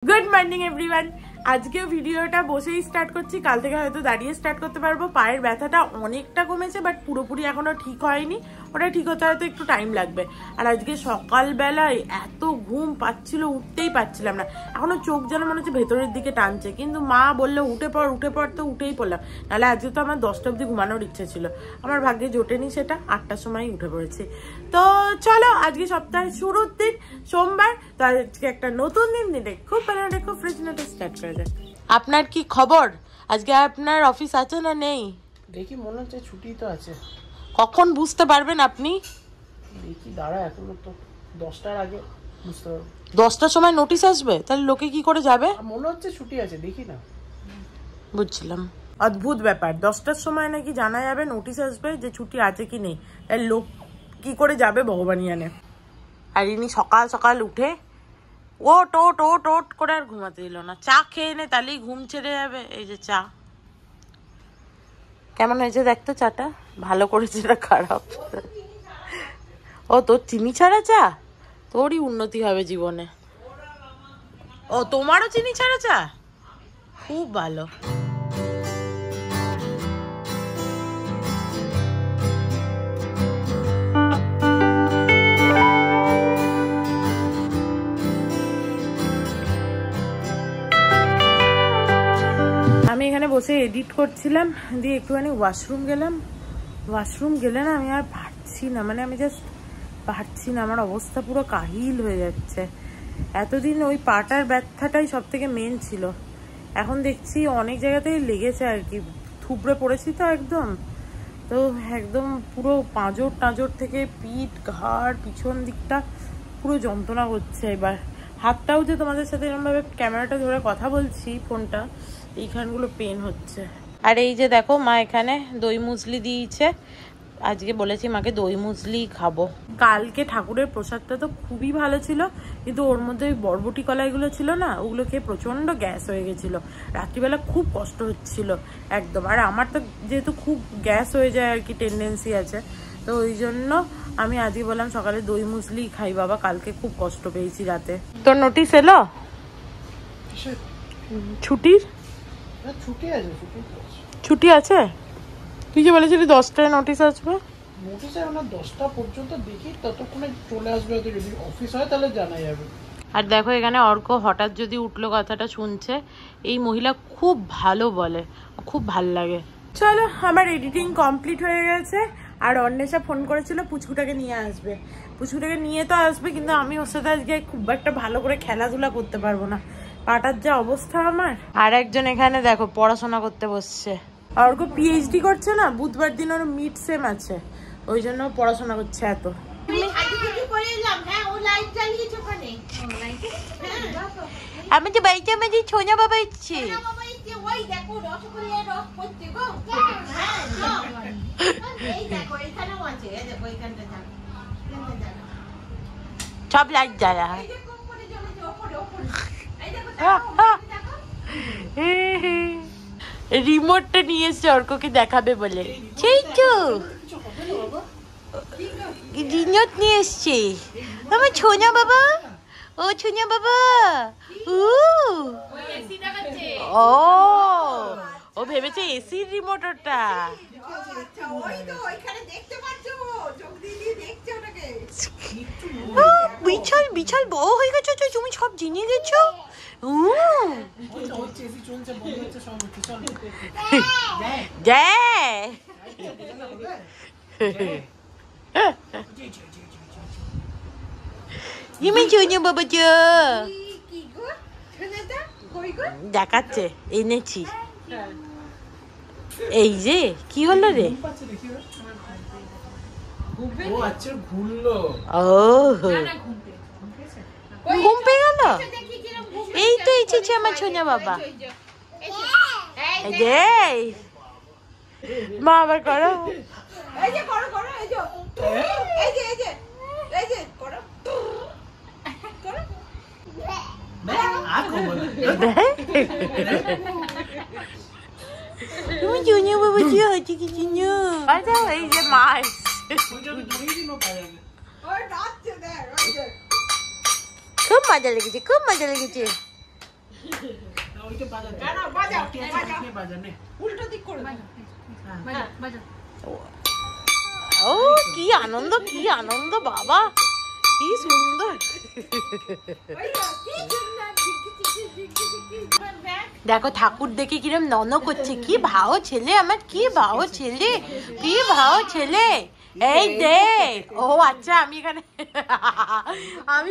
Good morning everyone. আজকে ভিডিওটা বসেই স্টার্ট করছি, কাল থেকে হয়তো দাঁড়িয়ে স্টার্ট করতে পারবো। পায়ের ব্যথাটা অনেকটা কমেছে, বাট পুরোপুরি এখনো ঠিক হয়নি। ওটা ঠিক হতে হয়তো একটু টাইম লাগবে। আর আজকে সকালবেলায় এত ঘুম পাচ্ছিল, উঠতেই পারছিলাম না। এখনো চোখ যেন মনে হচ্ছে ভেতরের দিকে টানছে, কিন্তু মা বললো উঠে পড়, তো উঠেই পড়লাম। নাহলে আজকে তো আমার 10টা অবধি ঘুমানোর ইচ্ছে ছিল, আমার ভাগ্যে জোটেনি সেটা। 8টার সময় উঠে পড়েছি। তো চলো, আজকে সপ্তাহের শুরুর দিন, সোমবার। তো আজকে একটা নতুন দিনে খুব ভালো খুব ফ্রেশ নোটে স্টার্ট করে যায়। আপনার কি খবর? আজকে আপনার অফিস আছে না নেই? দেখি, মনে হচ্ছে ছুটি তো আছে। কখন বুঝতে পারবেন আপনি? দেখি দাঁড়া, এখনো তো 10টার আগে বুঝতে পারবো। 10টার সময় নোটিশ আসবে, তাহলে লোকে কি করে যাবে? মনে হচ্ছে ছুটি আছে, দেখি না। বুঝছিলাম, অদ্ভুত ব্যাপার। 10টার সময় নাকি জানা যাবে, নোটিশ আসবে যে ছুটি আছে কি নেই। তাহলে লোক কি করে যাবে ভগবানই জানে। আর ইনি সকাল সকাল উঠে ওট ওট ওট ওট করে আর ঘুমাতে দিল না। চা খেয়ে নে, তাহলেই ঘুম ছেড়ে যাবে। এই যে চা, কেমন হয়েছে দেখতো চাটা? ভালো করেছে না খারাপ? ও তোর চিনি ছাড়া চা, তোরই উন্নতি হবে জীবনে। ও তোমারও চিনি ছাড়া চা, খুব ভালো। আমি এখানে বসে এডিট করছিলাম, দিয়ে একটুখানি ওয়াশরুম গেলে না আমি আর পারছি না, মানে আমি জাস্ট পারছি না। আমার অবস্থা পুরো কাহিল হয়ে যাচ্ছে। এতদিন ওই পাটার ব্যথাটাই সব থেকে মেন ছিল, এখন দেখছি অনেক জায়গাতেই লেগেছে আর কি। থুবড়ে পড়েছি তো একদম পুরো পাঁজর থেকে পিঠ, ঘাড়, পিছন দিকটা পুরো যন্ত্রণা করছে। এবার হাতটাও যে তোমাদের সাথে এরকমভাবে ক্যামেরাটা ধরে কথা বলছি, ফোনটা এইখানগুলো পেন হচ্ছে। আর এই যে দেখো, মা এখানে দই মুসলি দিয়েছে। আজকে বলেছি মাকে দই মুসলি খাবো। কালকে ঠাকুরের প্রসাদটা তো খুবই ভালো ছিল, কিন্তু ওর মধ্যে ওই বরবটি কলাইগুলো ছিল না, ওগুলো খেয়ে প্রচন্ড গ্যাস হয়ে গেছিল। রাত্রিবেলা খুব কষ্ট হচ্ছিল একদম। আর আমার তো যেহেতু খুব গ্যাস হয়ে যায় আর কি, টেন্ডেন্সি আছে, তো ওই জন্য আমি আজকে বললাম সকালে দই মুসলি খাই বাবা, কালকে খুব কষ্ট পেয়েছি রাতে। তোর নোটিশ এলো ছুটির? ছুটি আছে? তুই যে বলেছিলি 10টায় নোটিশ আসবে। নোটিশ এখন 10টা পর্যন্ত, দেখি ততক্ষণে চলে আসবে। যদি অফিস হয় তাহলে জানা যাবে। আর দেখো এখানে অর্ক হঠাৎ যদি উঠলো, কথাটা শুনছে। এই মহিলা খুব ভালো বলে, খুব ভাল লাগে। চলো, আমার এডিটিং কমপ্লিট হয়ে গেছে। আর অন্বেষা ফোন করেছিল পুচকুটাকে নিয়ে আসবে। পুচকুটাকে নিয়ে তো আসবে, কিন্তু আমি ওর সাথে আজকে খুব একটা ভালো করে খেলাধুলা করতে পারবো না, পাটার যা অবস্থা আমার। আর একজন এখানে দেখো পড়াশোনা করতে বসছে। অর্ক পিএইচডি করছে না, বুধবার দিন ওর মিড সেম আছে, ওই জন্য পড়াশোনা করছে এত। আমি তো বাড়িতে আমাদের ছোনা বাবা ইচ্ছে সব লাইট জ্বালা। রিমোটটা নিয়ে এসছে অর্ককে দেখাবে বলে, সেই তো রিমোট নিয়ে এসছে আমার ছোনা বাবা। ও ছোনা বাবা, ও ভেবেছে এসির রিমোট ওটা। বিছাল বিছাল বড় হয়ে গেছো, তুমি সব জেনে গেছো। বাবা দেখাচ্ছে, এনেছি। এই যে কি হলো রে? ঘুম পেয়ে গেল। এই তো এসেছে আমার ছোনা বাবা। মা আবার করো। তুমি জুনিয়া বাবা কি হচ্ছে কি জুনিয়া? আচ্ছা এই যে মাছ খুব মজা লেগেছে, খুব মজা লেগেছে। ওদিকে বাজাতে না বাজা বাজা নে উল্টো দিক করে বাজা বাজা ও কি আনন্দ বাবা, কি সুন্দর। দেখো ঠাকুর দেখে কিরম নন করছে, কি ভাও ছেলে আমার, কি ভাও ছেলে, কি ভাও ছেলে। এই দেখ, ও আচ্ছা আমি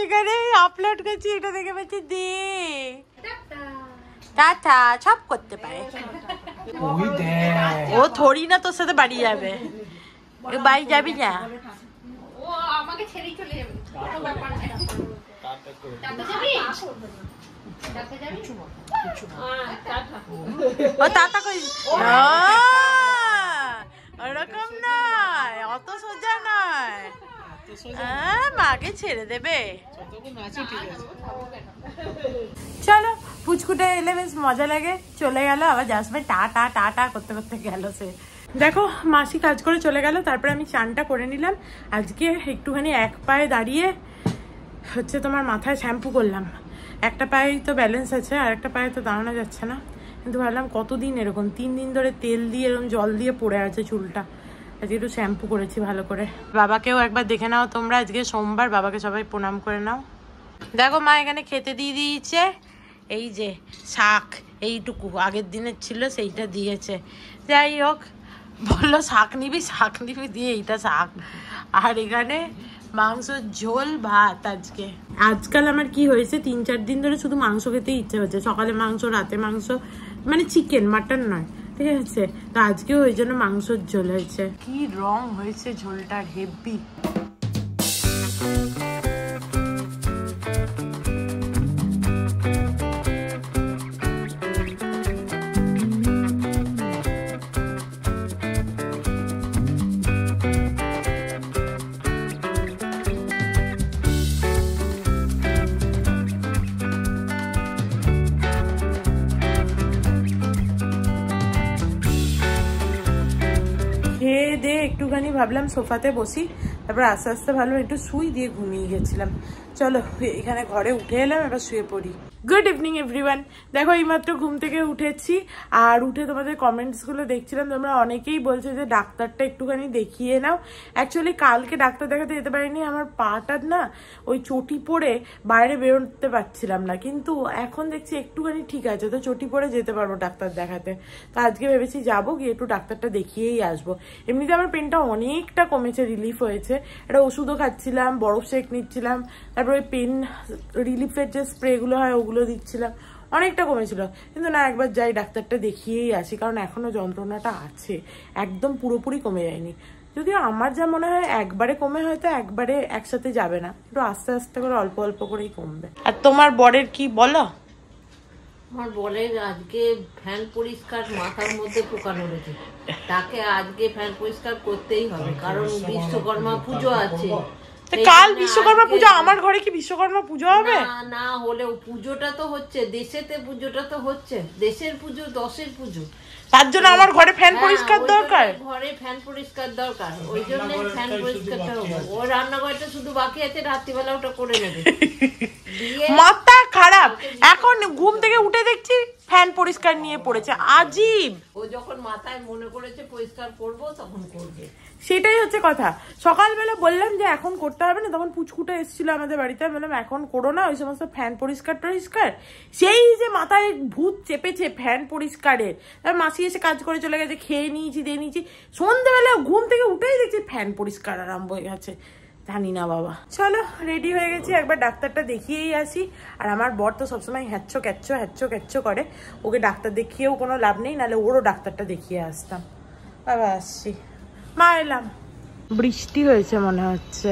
এখানে আপলোড করছি, এটা দেখে পাচ্ছি। দে টাটা, সব করতে পারে ও, থোড়ি না তোর সাথে বাড়ি যাবে, বাড়ি যাবি না, ও আমাকে ছেড়েই চলে যাবে। ও টাটা কই, ওরকম নয়, অত সোজা নয়, মাকে ছেড়ে দেবে। চলো পুচকুটা এলে বেশ মজা লাগে, চলে গেল, আবার যাসবে টাটা টাটা করতে করতে গেল সে। দেখো মাসি কাজ করে চলে গেল, তারপরে আমি চানটা করে নিলাম। আজকে একটুখানি এক পায়ে দাঁড়িয়ে হচ্ছে তোমার মাথায় শ্যাম্পু করলাম। একটা পায়েই তো ব্যালেন্স আছে, আর একটা পায়ে তো দাঁড়ানো যাচ্ছে না, কিন্তু ভাবলাম কতদিন এরকম 3 দিন ধরে তেল দিয়ে এরকম জল দিয়ে পড়ে আছে চুলটা, আজকে একটু শ্যাম্পু করেছি ভালো করে। বাবাকেও একবার দেখে নাও তোমরা, আজকে সোমবার, বাবাকে সবাই প্রণাম করে নাও। দেখো মা এখানে খেতে দিয়ে দিয়েছে, এই যে শাক, এইটুকু আগের দিনের ছিল সেইটা দিয়েছে। যাই হোক, বললো শাক নিবি দিয়ে এইটা শাক, আর এখানে মাংসর ঝোল ভাত। আজকাল আমার কি হয়েছে, 3-4 দিন ধরে শুধু মাংস খেতেই ইচ্ছে হচ্ছে, সকালে মাংস, রাতে মাংস, মানে চিকেন মাটন নয়, ঠিক আছে। তো আজকেও ওই জন্য মাংসর ঝোল হয়েছে। কি রং হয়েছে ঝোলটার, হেভি। খেয়ে দিয়ে একটুখানি ভাবলাম সোফাতে বসি, তারপর আস্তে আস্তে ভালো একটু শুই, দিয়ে ঘুমিয়ে গেছিলাম। চলো এখানে ঘরে উঠে এলাম, এবার শুয়ে পড়ি। Good evening everyone. দেখো এইমাত্র ঘুম থেকে উঠেছি, আর উঠে তোমাদের কমেন্টসগুলো দেখছিলাম, তোমরা অনেকেই বলছে যে ডাক্তারটা একটুখানি দেখিয়ে নাও। অ্যাকচুয়ালি কালকে ডাক্তার দেখাতে যেতে পারিনি, আমার পাটা না ওই চটি পরে বাইরে বেরোতে পারছিলাম না, কিন্তু এখন দেখছি একটুখানি ঠিক আছে, তো চটি পরে যেতে পারবো ডাক্তার দেখাতে। তো আজকে ভেবেছি যাবো, গিয়ে একটু ডাক্তারটা দেখিয়েই আসবো। এমনিতে আমার পেনটা অনেকটা কমেছে, রিলিফ হয়েছে, একটা ওষুধও খাচ্ছিলাম, বরফ শেক নিচ্ছিলাম, তারপরে ওই পেন রিলিফের যে স্প্রেগুলো হয় ওগুলো দিচ্ছিলাম, অনেকটা কমেছিল। কিন্তু না, একবার যাই ডাক্তারটা দেখিয়েই আসি, কারণ এখনো যন্ত্রণাটা আছে, একদম পুরোপুরি কমে যায়নি। যদিও আমার যা মনে হয় একবারে কমে হয়তো একবারে একসাথে যাবে না, একটু আস্তে আস্তে করে অল্প অল্প করেই কমবে। আর তোমার বরের কি বলো? আমার বরের আজকে ফ্যান পরিষ্কার মাথার মধ্যে পোকা ধরেছে, তাকে আজকে ফ্যান পরিষ্কার করতেই হবে, কারণ বিশ্বকর্মা পুজো আছে। কাল বিশ্বকর্মা পুজো, আমার ঘরে কি বিশ্বকর্মা পুজো হবে? না হলেও পুজোটা তো হচ্ছে, দেশেতে পুজোটা তো হচ্ছে, দেশের পুজো, দশের পুজো, তার জন্য আমার ঘরে ফ্যান পরিষ্কার দরকার, ঘরে ফ্যান পরিষ্কার দরকার, ওই জন্য ফ্যান পরিষ্কারটা হবে। ও রান্নাঘরটা শুধু বাকি আছে, রাত্রিবেলা ওটা করে নেবে। মাথা খারাপ, এখন ঘুম থেকে উঠে দেখছি ফ্যান পরিষ্কার নিয়ে পড়েছে, আজীব। ও যখন মাথায় মনে করেছে পরিষ্কার করবো তখন করবে, সেটাই হচ্ছে কথা। সকালবেলা বললাম যে এখন করতে হবে না, তখন পুচকুটা এসেছিল আমাদের বাড়িতে, বললাম এখন করো না ওই সমস্ত ফ্যান পরিষ্কার টরিষ্কার। সেই যে মাথায় ভূত চেপেছে ফ্যান পরিষ্কারের, তার মাসি এসে কাজ করে চলে গেছে, খেয়ে নিয়েছি, দিয়ে নিয়েছি, সন্ধ্যেবেলা ঘুম থেকে উঠেই দেখছি ফ্যান পরিষ্কার আরম্ভ হয়ে গেছে। জানি না বাবা। চলো রেডি হয়ে গেছি, একবার ডাক্তারটা দেখিয়েই আসি। আর আমার বর তো সবসময় হ্যাচ্ছো ক্যাচ্ছো করে, ওকে ডাক্তার দেখিয়েও কোনো লাভ নেই, নাহলে ওরও ডাক্তারটা দেখিয়ে আসতাম। বাবা আসছি, মা এলাম। বৃষ্টি হয়েছে মনে হচ্ছে,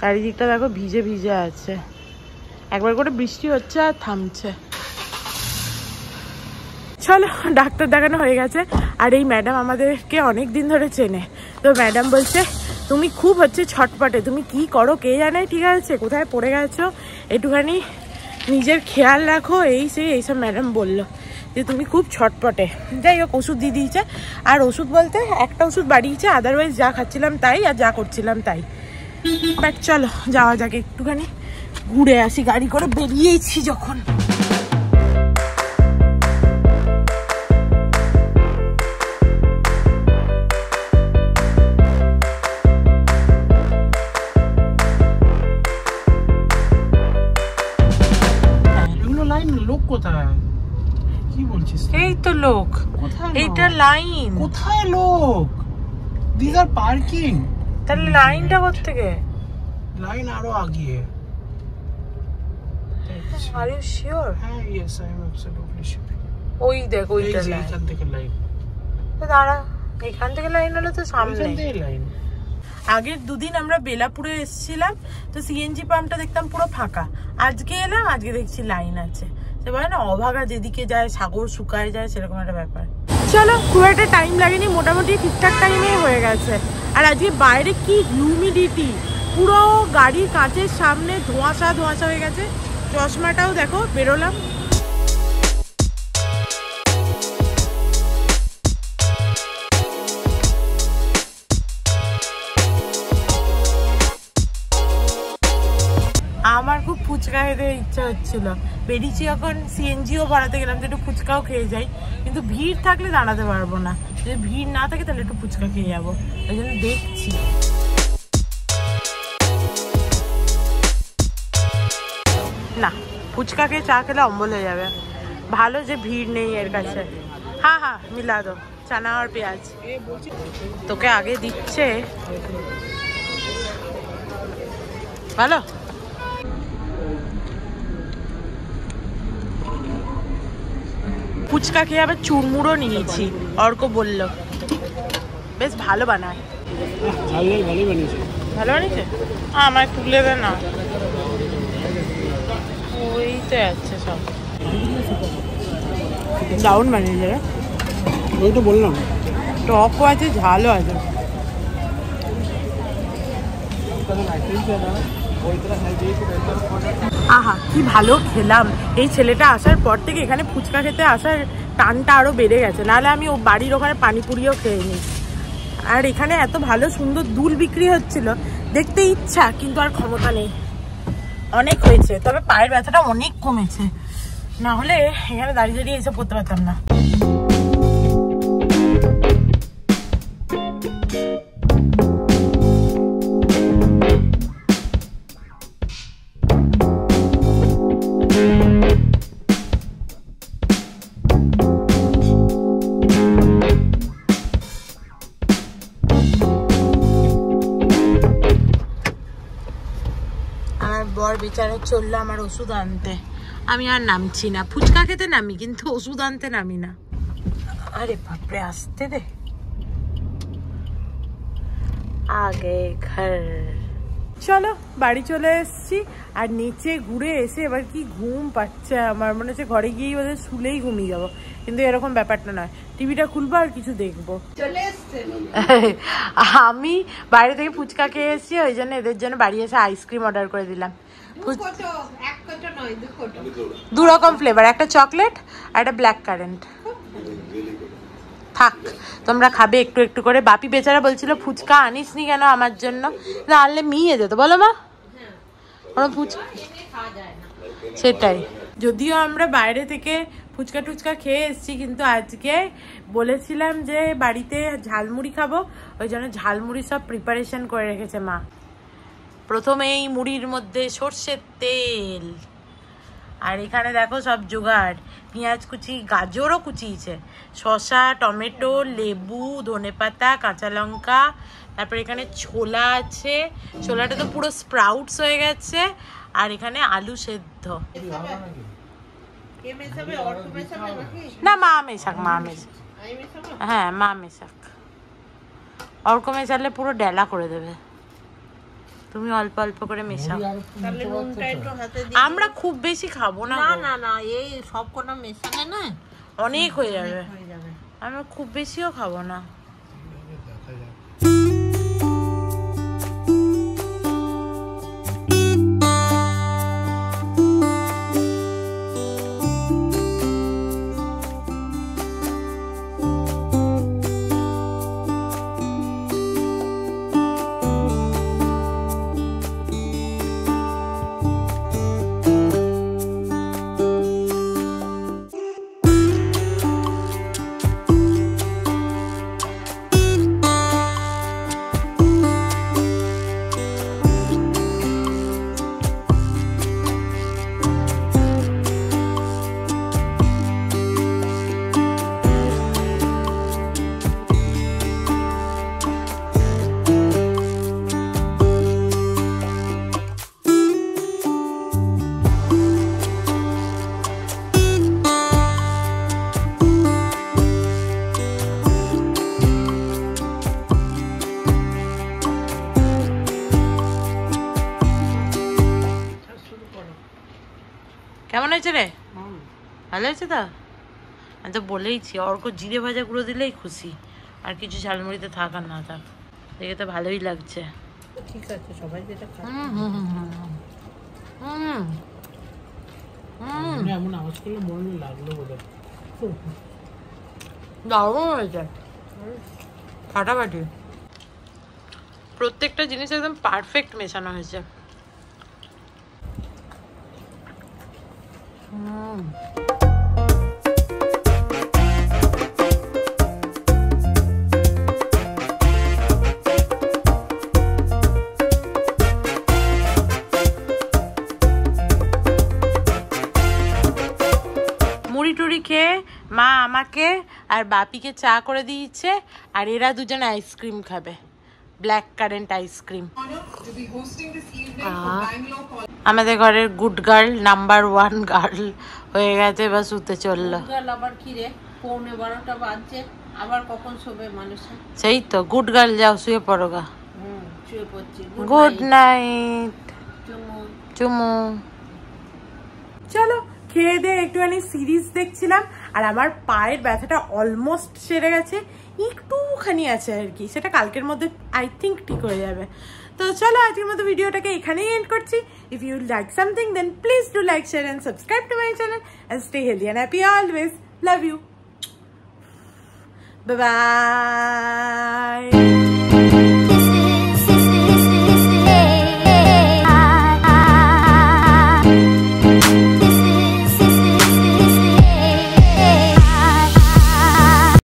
চারিদিকটা দেখো ভিজে ভিজে আছে, একবার করে বৃষ্টি হচ্ছে আর থামছে। চলো ডাক্তার দেখানো হয়ে গেছে, আর এই ম্যাডাম আমাদেরকে অনেক দিন ধরে চেনে, তো ম্যাডাম বলছে তুমি খুব হচ্ছে ছটপটে, তুমি কি করো কে জানে, ঠিক আছে কোথায় পড়ে গেছো, একটুখানি নিজের খেয়াল রাখো, এইসব ম্যাডাম বললো যে তুমি খুব ছটপটে। যাই হোক ওষুধ দিয়ে দিয়েছে, আর ওষুধ বলতে একটা ওষুধ বাড়িয়েছে, আদারওয়াইজ যা খাচ্ছিলাম তাই, আর যা করছিলাম তাই। বাট চলো যাওয়া যাক, একটুখানি ঘুরে আসি, গাড়ি করে বেরিয়েছি যখন। লোক কোথায়? কি বলছিস? এই তো লোক, এইটা লাইন। কোথায় লোক? This are parking. তাহলে লাইনটা কোত্থেকে? লাইন আরো আগিয়ে। Are you sure? হ্যাঁ, yes, I am absolutely sure. ওই দেখ, ওইটা লাইন। এখান থেকে লাইন। তো দাঁড়া, এখান থেকে লাইন হলে তো সামনে লাইন। আগের দুদিন আমরা বেলাপুরে এসেছিলাম, তো সিএনজি পাম্পটা দেখতাম পুরো ফাঁকা। আজকে এলাম, আজকে দেখছি লাইন আছে। সে বলে না, অভাগা যেদিকে যায় সাগর শুকায় যায়, সেরকম একটা ব্যাপার। চলো, খুব একটা টাইম লাগেনি, মোটামুটি ঠিকঠাক টাইমে হয়ে গেছে। আর আজকে বাইরে কি হিউমিডিটি, পুরো গাড়ির কাঁচের সামনে ধোঁয়াশা ধোঁয়াশা হয়ে গেছে। চশমাটাও দেখো, বেরোলাম। আমার খুব ফুচকা খেতে ইচ্ছা হচ্ছিল, বেরিয়েছি যখন সিএনজিও ভাড়াতে গেলাম তো একটু ফুচকাও খেয়ে যাই, কিন্তু ভিড় থাকলে দাঁড়াতে পারবো না। যদি ভিড় না থাকে তাহলে একটু ফুচকা খেয়ে যাবো, ওই জন্য দেখছি। না, ফুচকা খেয়ে চা খেলে অম্বল হয়ে যাবে। ভালো যে ভিড় নেই এর কাছে। হ্যাঁ হ্যাঁ, মিলা দো চানা আর পেঁয়াজ। তোকে আগে দিচ্ছে, ভালো। ফুচকা খেয়ে আবার চুরমুড়ো নিয়েছি, অর্ক বললো বেশ ভালো বানায়। ভালো বানিয়েছে? আমার তুলে দে না, ওই তো যাচ্ছে সব। দারুণ বানিয়েছে রে। ওই তো বললাম, টকও আছে, ঝালও আছে। আহা, কি ভালো খেলাম। এই ছেলেটা আসার পর থেকে এখানে ফুচকা খেতে আসার টানটা আরো বেড়ে গেছে, নাহলে আমি ও বাড়ির ওখানে পানিপুরিও খেয়ে নিই। আর এখানে এত ভালো সুন্দর দুল বিক্রি হচ্ছিল, দেখতে ইচ্ছা, কিন্তু আর ক্ষমতা নেই। অনেক হয়েছে, তবে পায়ের ব্যথাটা অনেক কমেছে, না হলে এখানে দাঁড়িয়ে দাঁড়িয়ে এসব করতে পারতাম না। বর বেচারা চললো আমার ওষুধ আনতে, আমি আর নামছি না। ফুচকা খেতে নামি, কিন্তু ওষুধ আনতে নামি না। আরে বাপরে, আসতে দে। আগে ঘর। চলো, বাড়ি চলে এসছি। আর নিচে ঘুরে এসে এবার কি ঘুম পাচ্ছে আমার, মনে হচ্ছে ঘরে গিয়েই ওদের শুলেই ঘুমিয়ে যাবো, কিন্তু এরকম ব্যাপারটা নয়। টিভিটা খুলবো আর কিছু দেখবো। আমি বাইরে থেকে ফুচকা খেয়ে এসেছি, ওই জন্য এদের জন্য বাড়ি এসে আইসক্রিম অর্ডার করে দিলাম। 2 রকম ফ্লেভার, একটা চকলেট আর একটা ব্ল্যাক কারেন্ট। থাক, তোমরা খাবে একটু একটু করে। বাপি বেচারা বলছিল ফুচকা আনিস নি কেন আমার জন্য, না আনলে মিয়ে যেত, বলো মা। ফুচকা সেটাই, যদিও আমরা বাইরে থেকে ফুচকা টুচকা খেয়ে এসেছি, কিন্তু আজকে বলেছিলাম যে বাড়িতে ঝালমুড়ি খাবো, ওই জন্য ঝালমুড়ি সব প্রিপারেশন করে রেখেছে মা। প্রথমে এই মুড়ির মধ্যে সর্ষের তেল, আর এখানে দেখো সব জোগাড়, পেঁয়াজ কুচি, গাজরও কুচিয়েছে, শসা, টমেটো, লেবু, ধনেপাতা, কাঁচা লঙ্কা, তারপর এখানে ছোলা আছে, ছোলাটা তো পুরো স্প্রাউটস হয়ে গেছে, আর এখানে আলু সেদ্ধ। না, মা মেশাক, মা মেশাক, হ্যাঁ মা মেশাক। অর্ক মেশালে পুরো ডেলা করে দেবে, তুমি অল্প অল্প করে মেশাও। আমরা খুব বেশি খাবো না, না না, এই সব কোনা মেশালে না অনেক হয়ে যাবে, আমরা খুব বেশিও খাবো না। ভালো হয়েছে তো? আমি তো বলেইছি অর্ক জিরে ভাজা গুঁড়ো দিলেই খুশি, আর কিছু ঝালমুড়িতে থাক আর না থাক। দেখে তো ভালোই লাগছে। ঠিক আছে, সবাই যেটা খায়। এমন আওয়াজ করলে মনে লাগলো বলে দারুণ হয়েছে, ফাটাফাটি। প্রত্যেকটা জিনিস একদম পারফেক্ট মেশানো হয়েছে। মুড়ি টুড়ি খেয়ে মা আমাকে আর বাপিকে চা করে দিয়েছে, আর এরা দুজন আইসক্রিম খাবে, ব্ল্যাক কারেন্ট আইসক্রিম। আমাদের ঘরের গুড গার্ল, নাম্বার 1 গার্ল হয়ে গেছে, বা শুতে চললো। আবার কি রে, 11:15 বাজছে, আবার কখন শোবে মানুষে? সেই তো, গুড গার্ল, যাও শুয়ে পড়ো গা। শুয়ে পড়ছি। গুড নাইট চুমু। চলো খেয়ে দিয়ে একটুখানি সিরিজ দেখছিলাম, আর আমার পায়ের ব্যথাটা অলমোস্ট সেরে গেছে, একটুখানি আছে আর কি, সেটা কালকের মধ্যে আই থিঙ্ক ঠিক হয়ে যাবে। তো চলো আজকের মতো ভিডিওটাকে এখানেই এন্ড করছি। If you like something then please do like, share and subscribe to my channel and stay healthy and happy always. Love you, bye by.